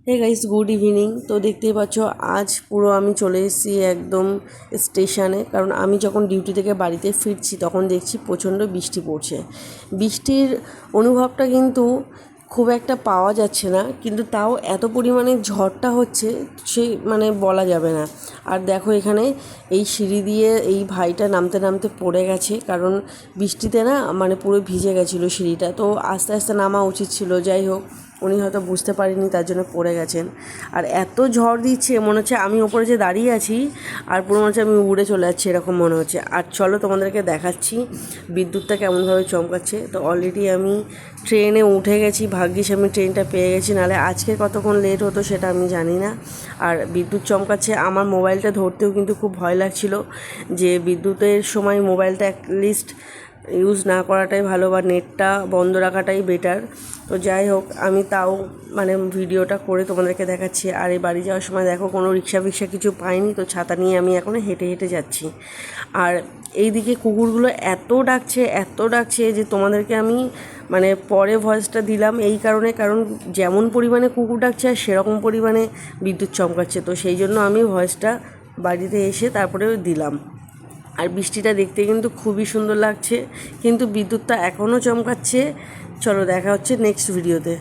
Hey guys, good evening. তো দেখতেই পাচ্ছ আজ পুরো আমি চলে এসেছি একদম স্টেশনে, কারণ আমি যখন ডিউটি থেকে বাড়িতে ফিরছি তখন দেখছি প্রচণ্ড বৃষ্টি পড়ছে। বৃষ্টির অনুভবটা কিন্তু খুব একটা পাওয়া যাচ্ছে না, কিন্তু তাও এত পরিমাণে ঝড়টা হচ্ছে সে মানে বলা যাবে না। আর দেখো এখানে এই সিঁড়ি দিয়ে এই ভাইটা নামতে নামতে পড়ে গেছে, কারণ বৃষ্টিতে না মানে পুরো ভিজে গেছিলো সিঁড়িটা। তো আস্তে আস্তে নামা উচিত ছিল, যাই হোক উনি হয়তো বুঝতে পারেনি, তার জন্য পড়ে গেছেন। আর এত ঝড় দিচ্ছে মনে হচ্ছে আমি ওপরে যে দাঁড়িয়ে আছি আর পুরো মনে হচ্ছে আমি উড়ে চলে যাচ্ছি, এরকম মনে হচ্ছে। আর চলো তোমাদেরকে দেখাচ্ছি বিদ্যুৎটা কেমনভাবে চমকাচ্ছে। তো অলরেডি আমি ট্রেনে উঠে গেছি, ভাগ্যিস আমি ট্রেনটা পেয়ে গেছি, নাহলে আজকে কতক্ষণ লেট হতো সেটা আমি জানি না। আর বিদ্যুৎ চমকাচ্ছে, আমার মোবাইলটা ধরতেও কিন্তু খুব ভয় লাগছিল যে বিদ্যুতের সময় মোবাইলটা অ্যাটলিস্ট ইউজ না করাটাই ভালো, বা নেটটা বন্ধ রাখাটাই বেটার। তো যাই হোক আমি তাও মানে ভিডিওটা করে তোমাদেরকে দেখাচ্ছি। আর এই বাড়ি যাওয়ার সময় দেখো কোনো রিক্সা ফিক্সা কিছু পাইনি, তো ছাতা নিয়ে আমি এখন হেঁটে হেঁটে যাচ্ছি। আর এইদিকে কুকুরগুলো এত ডাকছে যে তোমাদেরকে আমি মানে পরে ভয়েসটা দিলাম এই কারণে, কারণ যেমন পরিমাণে কুকুর ডাকছে আর সেরকম পরিমাণে বিদ্যুৎ চমকাচ্ছে, তো সেই জন্য আমি ভয়েসটা বাড়িতে এসে তারপরে দিলাম। আর বৃষ্টিটা দেখতে কিন্তু খুবই সুন্দর লাগছে, কিন্তু বিদ্যুৎটা এখনও চমকাচ্ছে। চলো দেখা হচ্ছে নেক্সট ভিডিওতে।